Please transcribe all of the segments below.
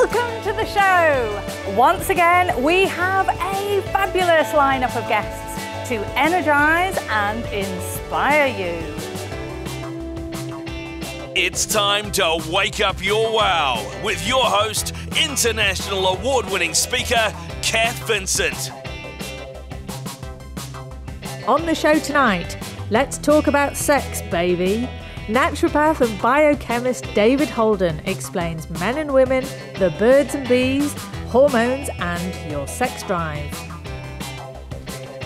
welcome to the show. Once again, we have a fabulous lineup of guests to energize and inspire you. It's time to wake up your wow with your host, international award-winning speaker, Cath Vincent. On the show tonight, let's talk about sex, baby. Naturopath and biochemist David Holden explains men and women, the birds and bees, hormones and your sex drive.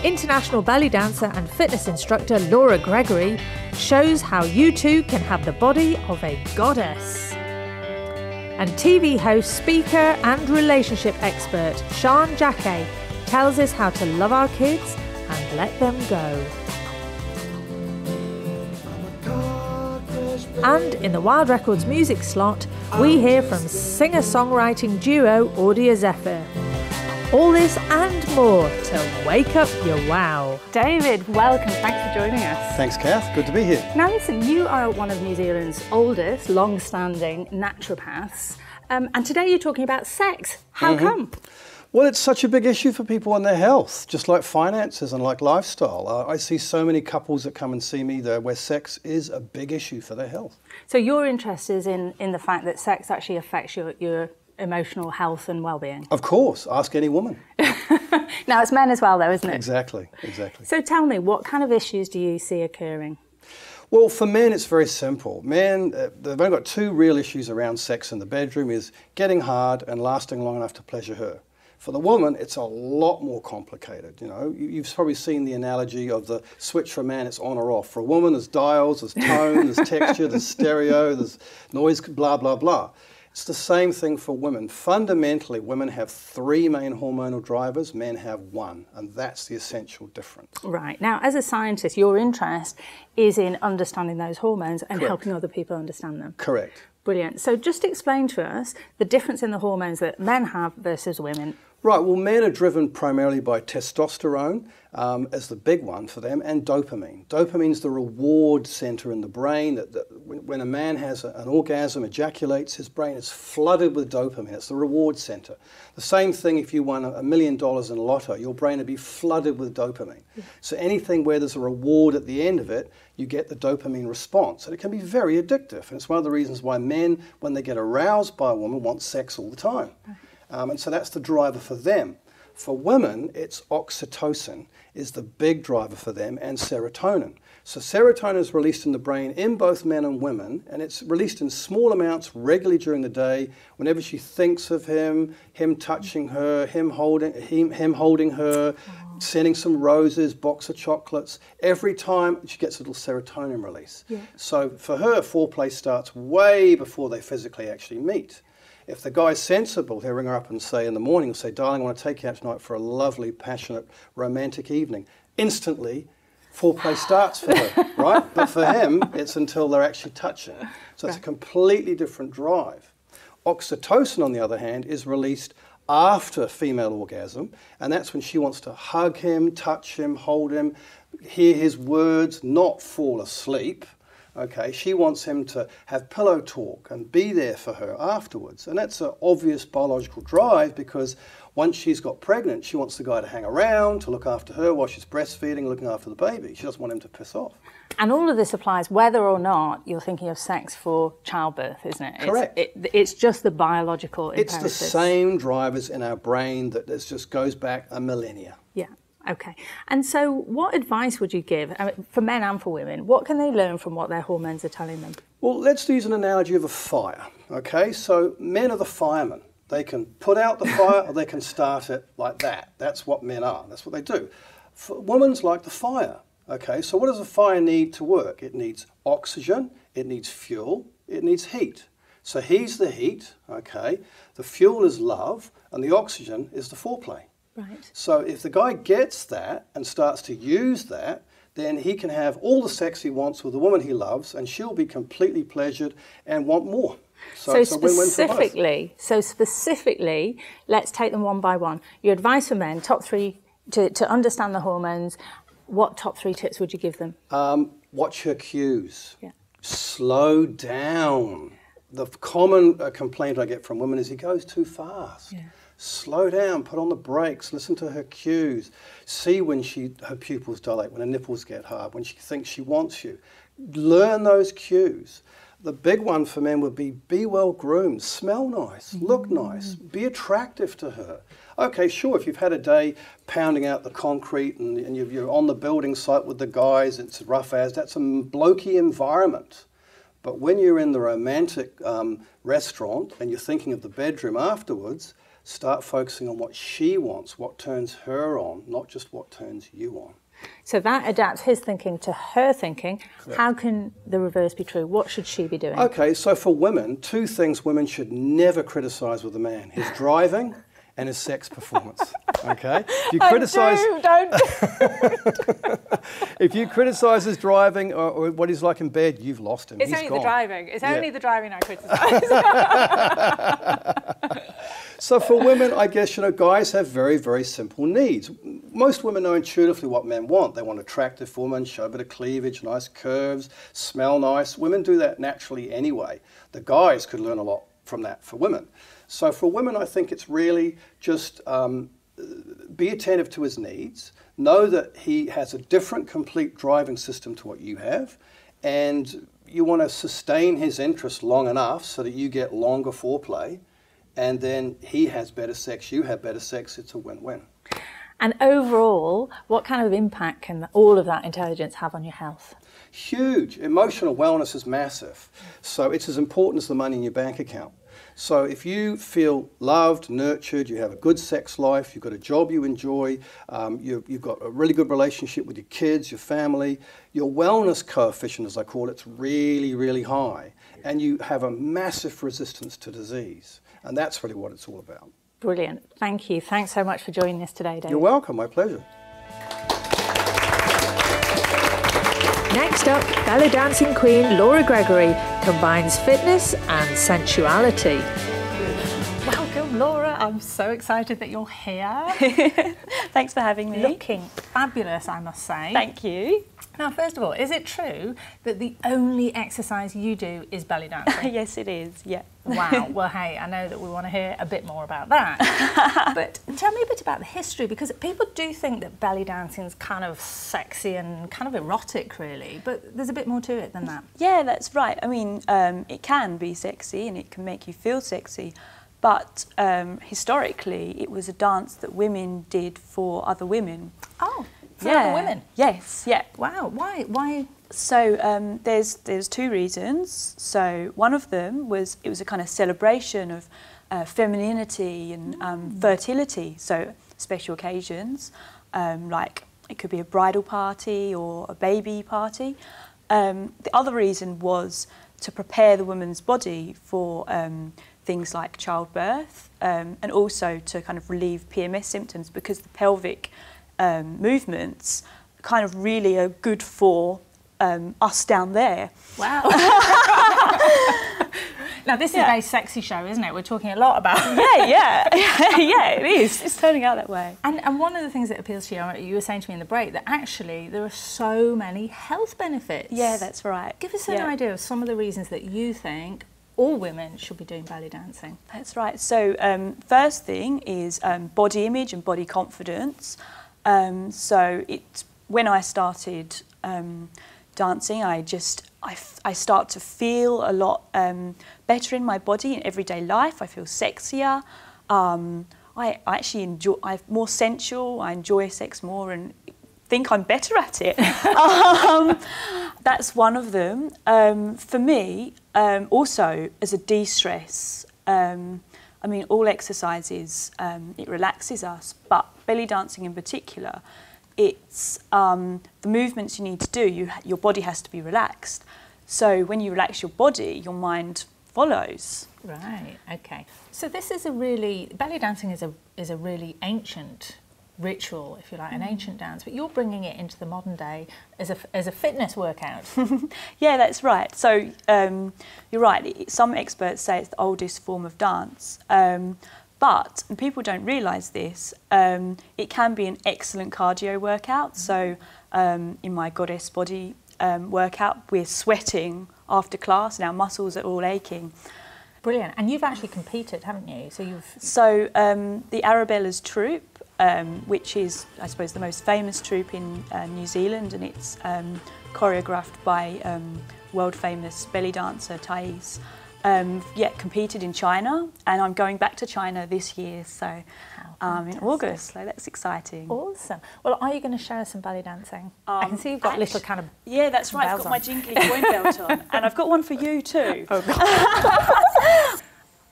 International belly dancer and fitness instructor Laura Gregory shows how you too can have the body of a goddess. And TV host, speaker and relationship expert Sean Jacquet tells us how to love our kids and let them go. And in the Wild Records music slot, we hear from singer-songwriting duo Audia Zephyr. All this and more to wake up your wow. David, welcome. Thanks for joining us. Thanks, Cath. Good to be here. Now listen, you are one of New Zealand's oldest, long-standing naturopaths. And today you're talking about sex. How come? Well, it's such a big issue for people and their health, just like finances and like lifestyle. I see so many couples that come and see me there where sex is a big issue for their health. So your interest is in the fact that sex actually affects your emotional health and well-being? Of course. Ask any woman. Now, it's men as well, though, isn't it? Exactly, exactly. So tell me, what kind of issues do you see occurring? Well, for men, it's very simple. Men, they've only got two real issues around sex in the bedroom, is getting hard and lasting long enough to pleasure her. For the woman, it's a lot more complicated. You know, you've probably seen the analogy of the switch for a man, it's on or off. For a woman, there's dials, there's tone, there's texture, there's stereo, there's noise, blah, blah, blah. It's the same thing for women. Fundamentally, women have three main hormonal drivers, men have one, and that's the essential difference. Right. Now, as a scientist, your interest is in understanding those hormones and Correct. helping other people understand them. Correct. Brilliant. So just explain to us the difference in the hormones that men have versus women. Right, well, men are driven primarily by testosterone as the big one for them, and dopamine. Dopamine's the reward center in the brain. When a man has an orgasm, ejaculates, his brain is flooded with dopamine. It's the reward center. The same thing if you won $1 million in lotto, your brain would be flooded with dopamine. Yeah. So anything where there's a reward at the end of it, you get the dopamine response. And it can be very addictive. And it's one of the reasons why men, when they get aroused by a woman, want sex all the time. Right. And so that's the driver for them. For women, it's oxytocin is the big driver for them, and serotonin. So serotonin is released in the brain in both men and women, and it's released in small amounts regularly during the day. Whenever she thinks of him touching her, him holding her, sending some roses, box of chocolates, every time she gets a little serotonin release. Yeah. So for her, foreplay starts way before they physically actually meet. If the guy's sensible, he'll ring her up and say in the morning, say, darling, I want to take you out tonight for a lovely, passionate, romantic evening. Instantly, foreplay starts for her, right? But for him, it's until they're actually touching. So it's a completely different drive. Oxytocin, on the other hand, is released after female orgasm, and that's when she wants to hug him, touch him, hold him, hear his words, not fall asleep. Okay, she wants him to have pillow talk and be there for her afterwards. And that's an obvious biological drive, because once she's got pregnant, she wants the guy to hang around, to look after her while she's breastfeeding, looking after the baby. She doesn't want him to piss off. And all of this applies whether or not you're thinking of sex for childbirth, isn't it? Correct. It's just the biological imperatives. It's the same drivers in our brain that just goes back a millennia. Yeah. Okay. And so what advice would you give, for men and for women? What can they learn from what their hormones are telling them? Well, let's use an analogy of a fire, okay? So men are the firemen. They can put out the fire or they can start it like that. That's what men are. That's what they do. Women's like the fire, okay? So what does a fire need to work? It needs oxygen, it needs fuel, it needs heat. So he's the heat, okay? The fuel is love, and the oxygen is the foreplay. Right. So if the guy gets that and starts to use that, then he can have all the sex he wants with the woman he loves, and she'll be completely pleasured and want more. So it's a win-win for both. So specifically, let's take them one by one. Your advice for men, top three, to understand the hormones, what top 3 tips would you give them? Watch her cues. Yeah. Slow down. the common complaint I get from women is he goes too fast. Yeah. Slow down, put on the brakes, listen to her cues, see when her pupils dilate, when her nipples get hard, when she thinks she wants you. Learn those cues. The big one for men would be well groomed, smell nice, look nice, be attractive to her. Okay, sure, if you've had a day pounding out the concrete and you're on the building site with the guys, it's rough as, that's a blokey environment. But when you're in the romantic restaurant and you're thinking of the bedroom afterwards, start focusing on what she wants, what turns her on, not just what turns you on. So that adapts his thinking to her thinking. Correct. How can the reverse be true? What should she be doing? Okay, so for women, 2 things women should never criticise with a man: his driving and his sex performance. Okay? If you criticise, if you criticise his driving or what he's like in bed, you've lost him. It's He's only gone. the driving. It's only the driving I criticise. So for women, I guess, guys have very, very simple needs. Most women know intuitively what men want. They want an attractive woman, show a bit of cleavage, nice curves, smell nice. Women do that naturally anyway. The guys could learn a lot from that for women. So for women, I think it's really just be attentive to his needs, know that he has a different complete driving system to what you have, and you want to sustain his interest long enough so that you get longer foreplay, and then he has better sex, you have better sex, it's a win-win. And overall, what kind of impact can all of that intelligence have on your health? Huge. Emotional wellness is massive. So it's as important as the money in your bank account. So if you feel loved, nurtured, you have a good sex life, you've got a job you enjoy, you've got a really good relationship with your kids, your family, your wellness coefficient, as I call it, is really, really high. And you have a massive resistance to disease. And that's really what it's all about. Brilliant. Thank you. Thanks so much for joining us today, David. You're welcome. My pleasure. Next up, belly dancing queen Laura Gregory combines fitness and sensuality. Welcome, Laura. I'm so excited that you're here. Thanks for having me. Looking fabulous, I must say. Thank you. Now, first of all, is it true that the only exercise you do is belly dancing? Yes, it is, yeah. Wow. Well, hey, I know that we want to hear a bit more about that. But tell me a bit about the history, because people do think that belly dancing is kind of sexy and kind of erotic, really, but there's a bit more to it than that. Yeah, that's right. I mean, it can be sexy and it can make you feel sexy, but historically it was a dance that women did for other women. Oh. For other women? Yes, yeah. Wow, why? So there's 2 reasons. So one of them was it was a kind of celebration of femininity and fertility. So special occasions, like it could be a bridal party or a baby party. The other reason was to prepare the woman's body for things like childbirth, and also to kind of relieve PMS symptoms, because the pelvic movements kind of really are good for us down there. Wow. Now, this is a very sexy show, isn't it? We're talking a lot about yeah, it is. It's turning out that way. And one of the things that appeals to you were saying to me in the break, that actually there are so many health benefits. Yeah, that's right. Give us an idea of some of the reasons that you think all women should be doing belly dancing. That's right. So first thing is body image and body confidence. So when I started dancing, I start to feel a lot better in my body in everyday life. I feel sexier. I actually enjoy. I'm more sensual. I enjoy sex more and think I'm better at it. That's one of them. For me, also as a de-stress. I mean, all exercises, it relaxes us, but belly dancing in particular, it's the movements you need to do, your body has to be relaxed. So when you relax your body, your mind follows. Right, okay. So this is belly dancing is a really ancient ritual, if you like, an ancient dance, but you're bringing it into the modern day as a fitness workout. Yeah, that's right. So you're right, some experts say it's the oldest form of dance, but and people don't realise this, it can be an excellent cardio workout. So in my Goddess Body workout, we're sweating after class and our muscles are all aching. Brilliant. And you've actually competed, haven't you? So the Arabella's troupe, which is, I suppose, the most famous troupe in New Zealand, and it's choreographed by world famous belly dancer Thais. Competed in China, and I'm going back to China this year, so in August, so that's exciting. Awesome. Well, are you going to show us some belly dancing? I can see you've got little kind of Yeah, that's right, I've got my jingly coin belt on, and I've got one for you too.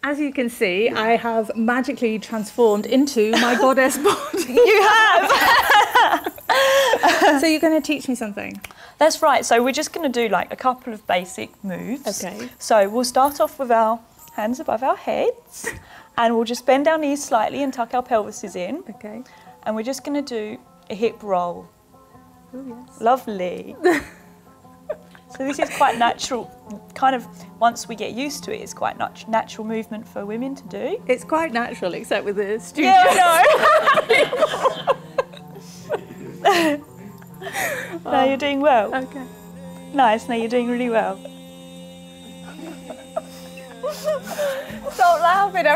As you can see, I have magically transformed into my goddess body. You have! So you're going to teach me something? That's right, so we're just going to do like a couple of basic moves. Okay. So we'll start off with our hands above our heads, and we'll just bend our knees slightly and tuck our pelvises in. Okay. And we're just going to do a hip roll. Oh, yes. Lovely. So this is quite natural, kind of, once we get used to it, it's quite natural movement for women to do. It's quite natural, except with the studio. Yeah, I know. No, you're doing well. Okay. Nice, no, you're doing really well. Stop laughing.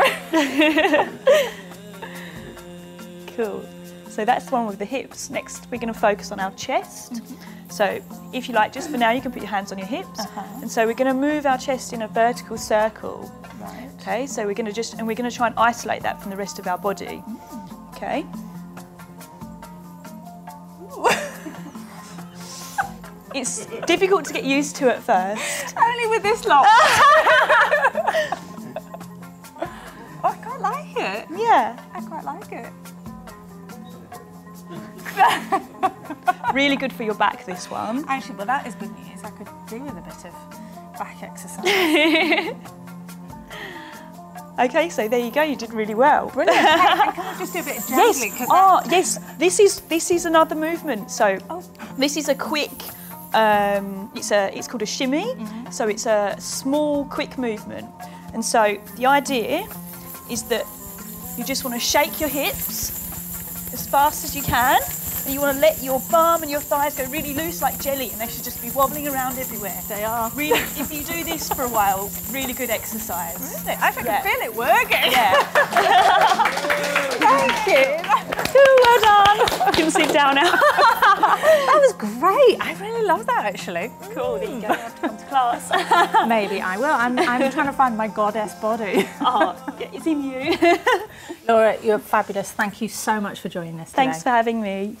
Cool. So that's the one with the hips. Next, we're going to focus on our chest. So if you like, just for now, you can put your hands on your hips. And so we're going to move our chest in a vertical circle. Right. Okay, so we're going to try and isolate that from the rest of our body. Okay. It's difficult to get used to at first. Only with this lot. I quite like it. Yeah. I quite like it. Really good for your back, this one. Actually, well, that is good news. I could do with a bit of back exercise. Okay, so there you go. You did really well. Brilliant. Hey, and can I just do a bit of juggling? Yes. Oh, yes. This is another movement. So this is a quick. It's called a shimmy. So it's a small, quick movement. And so the idea is that you just want to shake your hips as fast as you can. And you want to let your bum and your thighs go really loose like jelly, and they should just be wobbling around everywhere. They are. Really, if you do this for a while, really good exercise. Really? I can feel it working. Yeah. Thank you. Well done. You can sit down now. That was great. I really love that, actually. Cool, there you go. You have to come to class. Maybe I will. I'm trying to find my goddess body. Oh, it's in you. Laura, you're fabulous. Thank you so much for joining us today. Thanks for having me.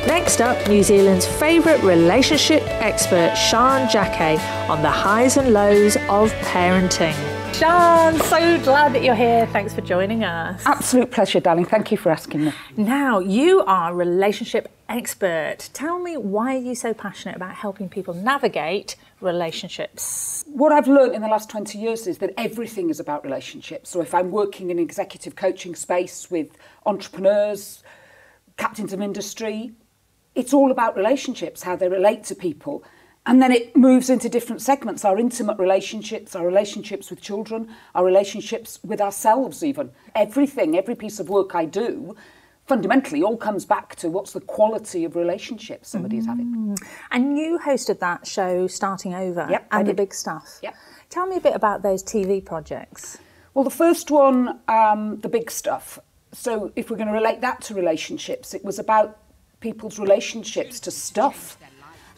Next up, New Zealand's favourite relationship expert, Sian Jacquet, on the highs and lows of parenting. Sian, so glad that you're here. Thanks for joining us. Absolute pleasure, darling. Thank you for asking me. Now, you are a relationship expert. Tell me, why are you so passionate about helping people navigate relationships? What I've learned in the last 20 years is that everything is about relationships. So if I'm working in executive coaching space with entrepreneurs, captains of industry, it's all about relationships, how they relate to people. And then it moves into different segments, our intimate relationships, our relationships with children, our relationships with ourselves even. Everything, every piece of work I do, fundamentally all comes back to what's the quality of relationship somebody is having. And you hosted that show, Starting Over, Yep, I and The did. Big Stuff. Yep. Tell me a bit about those TV projects. Well, the first one, The Big Stuff. So if we're going to relate that to relationships, it was about people's relationships to stuff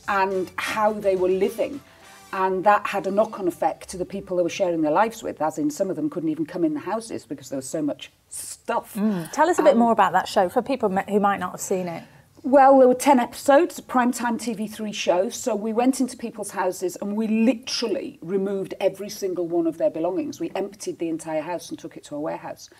and how they were living. And that had a knock-on effect to the people they were sharing their lives with, as in some of them couldn't even come in the houses because there was so much stuff. Tell us a bit more about that show for people who might not have seen it. Well, there were 10 episodes, a primetime TV3 show, so we went into people's houses and we literally removed every single one of their belongings. We emptied the entire house and took it to a warehouse.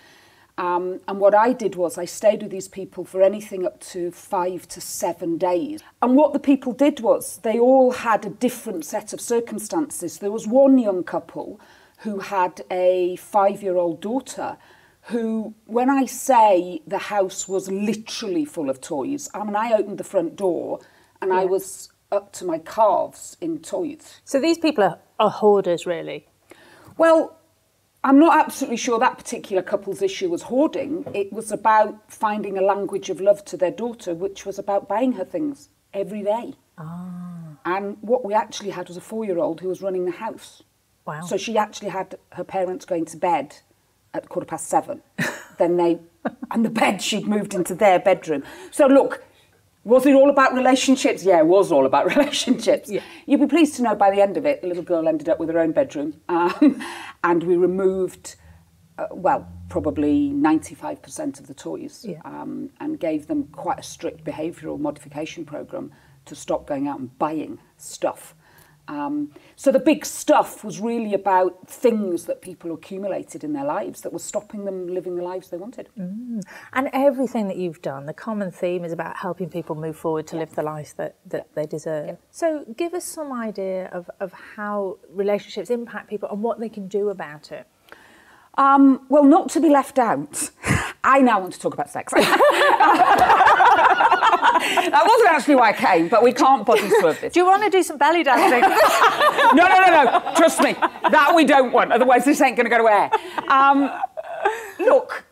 And what I did was I stayed with these people for anything up to 5 to 7 days. And what the people did was they all had a different set of circumstances. There was one young couple who had a 5-year-old daughter who, when I say the house was literally full of toys, I mean, I opened the front door and I was up to my calves in toys. So these people are hoarders, really? Well, I'm not absolutely sure that particular couple's issue was hoarding. It was about finding a language of love to their daughter, which was about buying her things every day. And what we actually had was a 4-year-old who was running the house. Wow. So she actually had her parents going to bed at 7:15. Then and the bed, she'd moved into their bedroom. So look, was it all about relationships? Yeah, it was all about relationships. Yeah. You'd be pleased to know by the end of it, the little girl ended up with her own bedroom. And we removed, probably 95% of the toys, and gave them quite a strict behavioural modification programme to stop going out and buying stuff. So the big stuff was really about things that people accumulated in their lives that were stopping them living the lives they wanted. And everything that you've done, the common theme is about helping people move forward to live the life that they deserve. So give us some idea of how relationships impact people and what they can do about it. Well, not to be left out, I now want to talk about sex. That wasn't actually why I came, but we can't body swerve this. Do you want to do some belly dancing? No. Trust me, that we don't want. Otherwise, this ain't going to go to air. Look,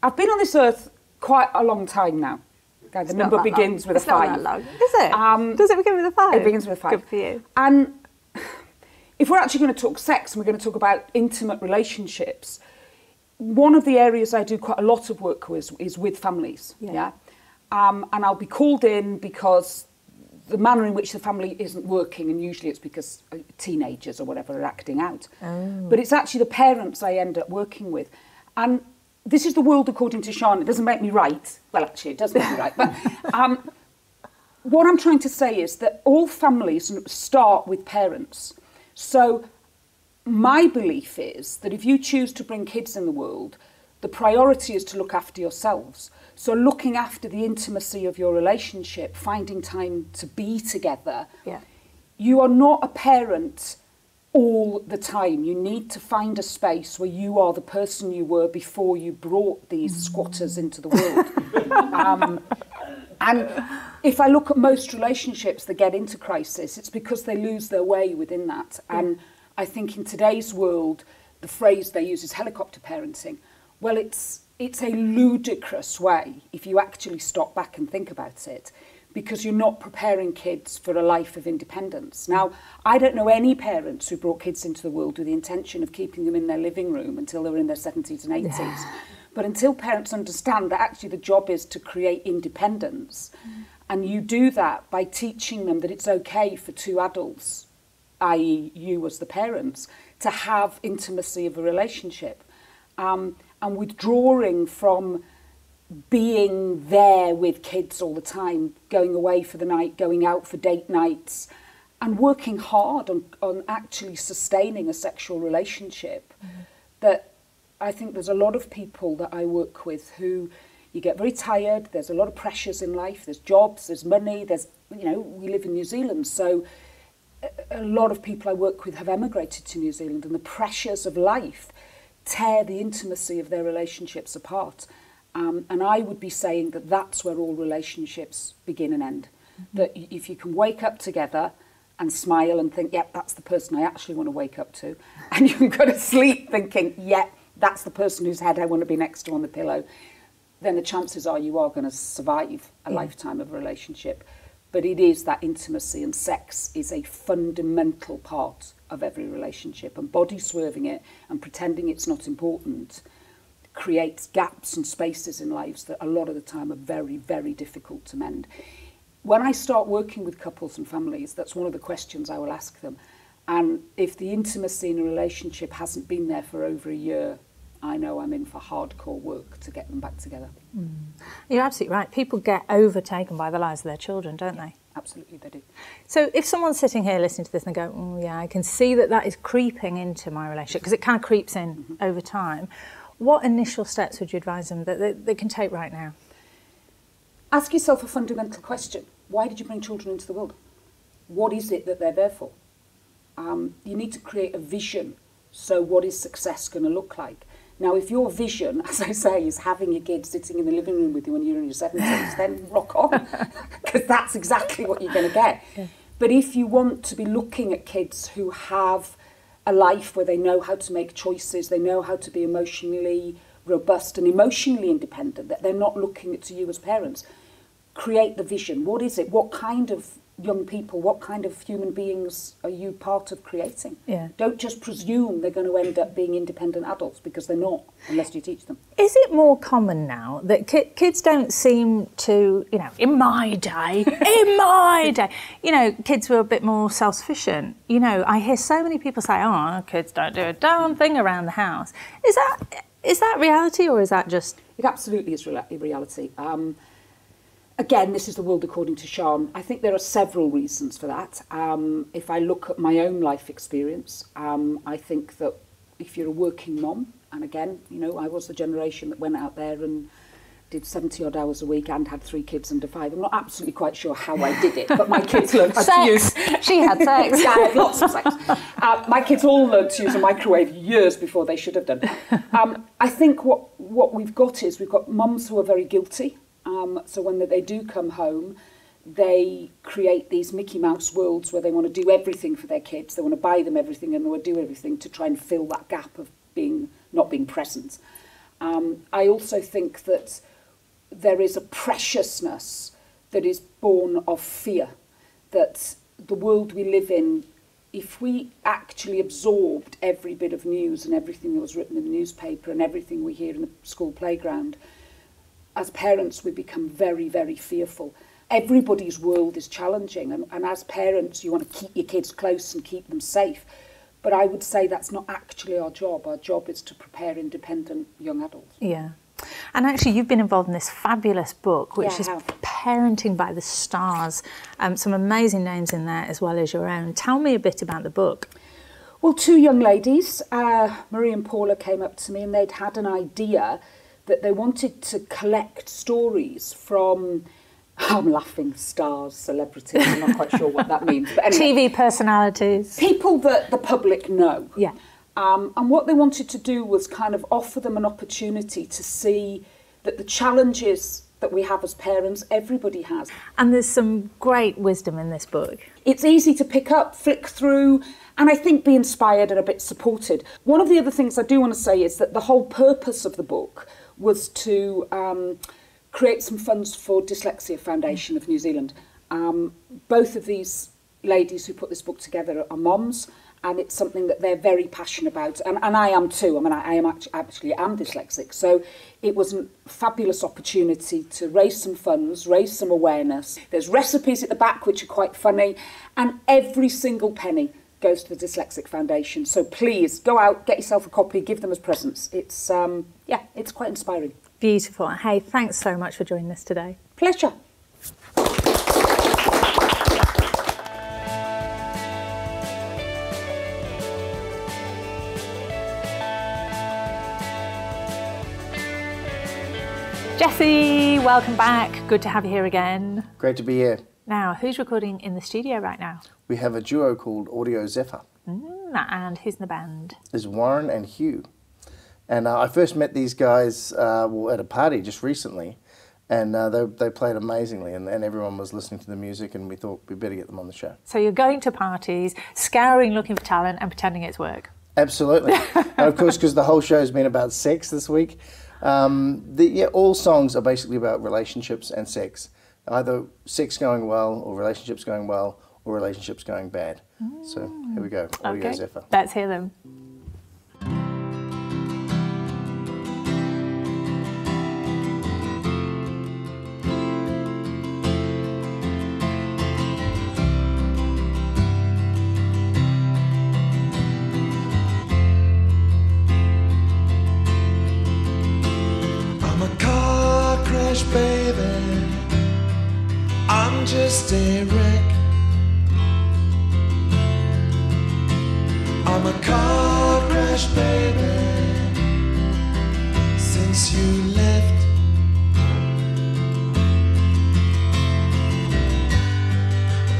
I've been on this earth quite a long time now. Okay, the number begins with a 5. It's not that long, is it? Does it begin with a 5? It begins with a 5. Good for you. And if we're actually going to talk sex and we're going to talk about intimate relationships, one of the areas I do quite a lot of work with is with families. Yeah. And I'll be called in because the manner in which the family isn't working, and usually it's because teenagers or whatever are acting out. But it's actually the parents I end up working with. And this is the world according to Sean. It doesn't make me right. Well, actually, it does make me right. But what I'm trying to say is that all families start with parents. So my belief is that if you choose to bring kids in the world, the priority is to look after yourselves. So looking after the intimacy of your relationship, finding time to be together. Yeah. You are not a parent all the time. You need to find a space where you are the person you were before you brought these squatters into the world. And if I look at most relationships that get into crisis, it's because they lose their way within that. And I think in today's world, the phrase they use is helicopter parenting. Well, it's a ludicrous way if you actually stop back and think about it, because you're not preparing kids for a life of independence. Now, I don't know any parents who brought kids into the world with the intention of keeping them in their living room until they were in their 70s and 80s. But until parents understand that actually the job is to create independence, and you do that by teaching them that it's okay for two adults, i.e. you as the parents, to have intimacy of a relationship, and withdrawing from being there with kids all the time, going away for the night, going out for date nights, and working hard on actually sustaining a sexual relationship. That I think there's a lot of people that I work with who you get very tired, there's a lot of pressures in life, there's jobs, there's money, we live in New Zealand, so a lot of people I work with have emigrated to New Zealand, and the pressures of life tear the intimacy of their relationships apart. And I would be saying that that's where all relationships begin and end. That if you can wake up together and smile and think, yep, that's the person I actually want to wake up to, and you can go to sleep thinking, yep, that's the person whose head I want to be next to on the pillow, then the chances are you are going to survive a lifetime of a relationship. But it is that intimacy, and sex is a fundamental part of every relationship, and body swerving it and pretending it's not important creates gaps and spaces in lives that a lot of the time are very, very difficult to mend. When I start working with couples and families, that's one of the questions I will ask them. And if the intimacy in a relationship hasn't been there for over a year, I know I'm in for hardcore work to get them back together. You're absolutely right. People get overtaken by the lives of their children, don't they? Absolutely, they do. So if someone's sitting here listening to this and they go, I can see that is creeping into my relationship, because it kind of creeps in over time, what initial steps would you advise them that they can take right now? Ask yourself a fundamental question. Why did you bring children into the world? What is it that they're there for? You need to create a vision. So what is success going to look like? Now, if your vision, as I say, is having your kids sitting in the living room with you when you're in your 70s, then rock on, because that's exactly what you're going to get. Yeah. But if you want to be looking at kids who have a life where they know how to make choices, they know how to be emotionally robust and emotionally independent, that they're not looking to you as parents, create the vision. What is it? What kind of young people, what kind of human beings are you part of creating? Yeah. Don't just presume they're going to end up being independent adults, because they're not, unless you teach them. Is it more common now that kids don't seem to, you know, in my day, you know, kids were a bit more self-sufficient. You know, I hear so many people say, oh, kids don't do a darn thing around the house. Is that reality, or is that just... It absolutely is reality. Again, this is the world according to Sean. I think there are several reasons for that. If I look at my own life experience, I think that if you're a working mom, and again, you know, I was the generation that went out there and did 70-odd hours a week and had 3 kids under 5. I'm not absolutely quite sure how I did it, but my kids learned how to use... She had sex. Yeah, I had lots of sex. My kids all learned to use a microwave years before they should have done. I think what we've got is we've got mums who are very guilty. So when they do come home, they create these Mickey Mouse worlds where they want to do everything for their kids. They want to buy them everything and they want to do everything to try and fill that gap of not being present. I also think that there is a preciousness that is born of fear, that the world we live in, if we actually absorbed every bit of news and everything that was written in the newspaper and everything we hear in the school playground, as parents, we become very, very fearful. Everybody's world is challenging, and as parents, you want to keep your kids close and keep them safe. But I would say that's not actually our job. Our job is to prepare independent young adults. Yeah. And actually, you've been involved in this fabulous book, which is I have. Parenting by the Stars. Some amazing names in there, as well as your own. Tell me a bit about the book. Well, 2 young ladies, Marie and Paula, came up to me and they'd had an idea that they wanted to collect stories from, I'm laughing, stars, celebrities, I'm not quite sure what that means. But anyway, TV personalities. people that the public know. Yeah. And what they wanted to do was kind of offer them an opportunity to see that the challenges that we have as parents, everybody has. And there's some great wisdom in this book. It's easy to pick up, flick through, and I think be inspired and a bit supported. One of the other things I do want to say is that the whole purpose of the book was to create some funds for Dyslexia Foundation of New Zealand. Both of these ladies who put this book together are moms, and it's something that they're very passionate about, and I am too. I mean, I am actually dyslexic, so it was a fabulous opportunity to raise some funds, raise some awareness. There's recipes at the back which are quite funny, and every single penny goes to the Dyslexic Foundation. So please go out, get yourself a copy, give them as presents. It's it's quite inspiring. Beautiful. Hey, thanks so much for joining us today. Pleasure. Jessie, welcome back. Good to have you here again. Great to be here. Now, who's recording in the studio right now? We have a duo called Audio Zephyr. And who's in the band? There's Warren and Hugh. And I first met these guys at a party just recently, and they played amazingly, and everyone was listening to the music, and we thought we'd better get them on the show. So you're going to parties, scouring, looking for talent, and pretending it's work? Absolutely. And of course, because the whole show's been about sex this week, all songs are basically about relationships and sex. Either sex going well, or relationships going well, or relationships going bad. So here we go, Audio Zephyr. Let's hear them. I'm a car crash, baby. I'm just a wreck. I'm a car crash, baby, since you left.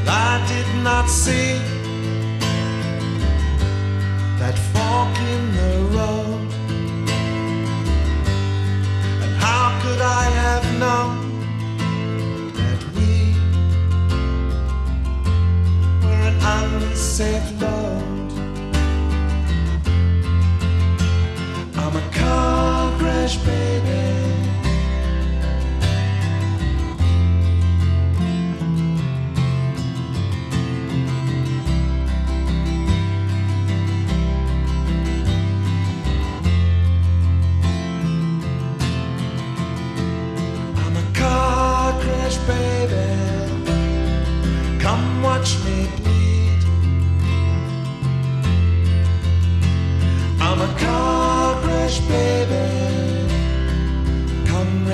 Well, I did not see that fork in the road, and how could I have known that we were an unsafe load? I'm a car crash, baby.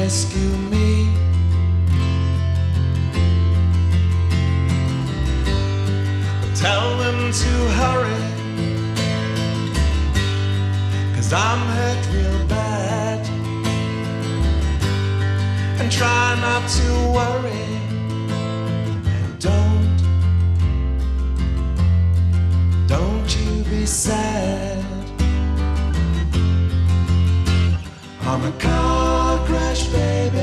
rescue me. Tell them to hurry, 'cause I'm hurt real bad. And try not to worry, and don't you be sad. I'm a car crash, baby.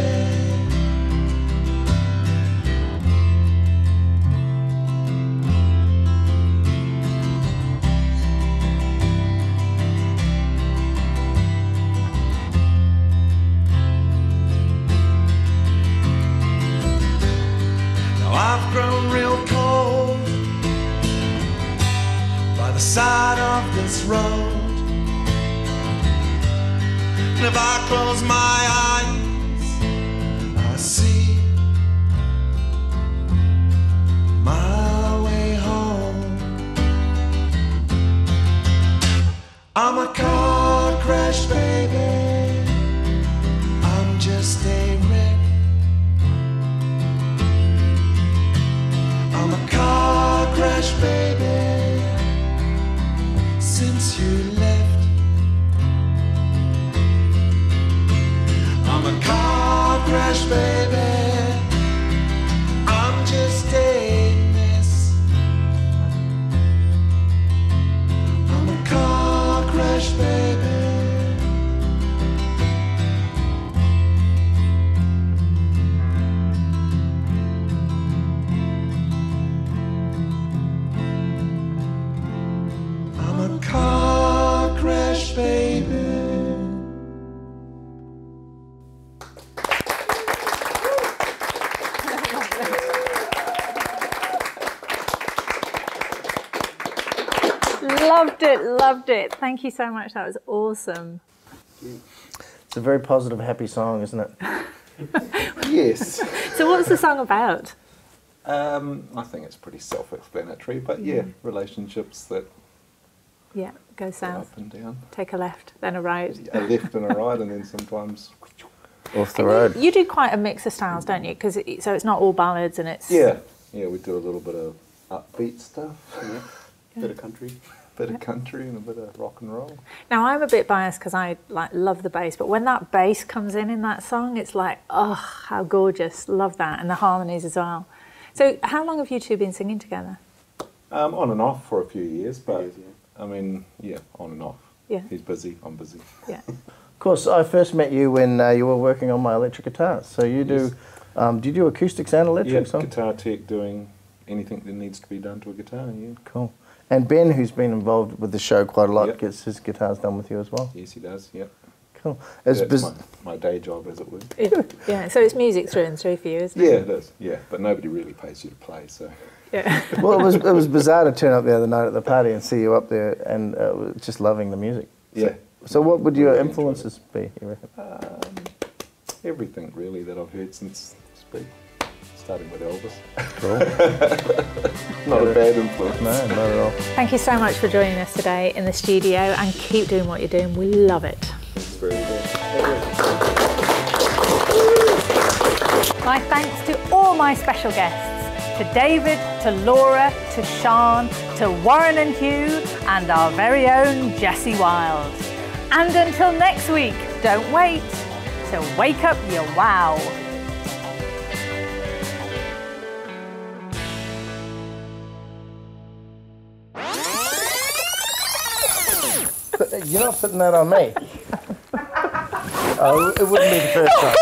I've grown real cold by the side of this road, and if I close my eyes, I see my way home. I'm a car crash, baby. I'm just a wreck. I'm a car crash, baby, since you left. I'm a car crash, baby, I'm just a mess. I'm a car crash, baby. Car crash, baby. Loved it. Thank you so much. That was awesome. It's a very positive, happy song, isn't it? Yes. So what's the song about? I think it's pretty self-explanatory, but yeah, relationships that Yeah, go go south. up and down. Take a left, then a right. A left and a right, and then sometimes... Off the road. You do quite a mix of styles, don't you? Because so it's not all ballads and it's... Yeah, we do a little bit of upbeat stuff. Yeah. Bit of country. Bit of country and a bit of rock and roll. Now I'm a bit biased because I love the bass, but when that bass comes in that song, it's like, oh, how gorgeous! Love that, and the harmonies as well. So, how long have you two been singing together? On and off for a few years, but Years, yeah. I mean, yeah, on and off. Yeah. He's busy, I'm busy. Yeah. Of course, I first met you when you were working on my electric guitars. So you do, do you do acoustics and electrics? Yeah, guitar tech, doing anything that needs to be done to a guitar, yeah. Cool. And Ben, who's been involved with the show quite a lot, Yep. gets his guitars done with you as well. Yes, he does, yeah. Cool. That's my day job, as it were. Yeah. So it's music through and through for you, isn't it? Yeah, it is, yeah. But nobody really pays you to play, so... Yeah. Well, it was bizarre to turn up the other night at the party and see you up there and just loving the music. Yeah. So what would your Really influences be, you reckon? Everything, really, that I've heard since Speak. Starting with Elvis. Cool. Not a bad influence. No, not at all. Thank you so much for joining us today in the studio, and keep doing what you're doing. We love it. It's very good. My thanks to all my special guests, to David, to Laura, to Sean, to Warren and Hugh, and our very own Jessie Wild. And until next week, don't wait to wake up your wow. You're not putting that on me. Oh, it wouldn't be the first time.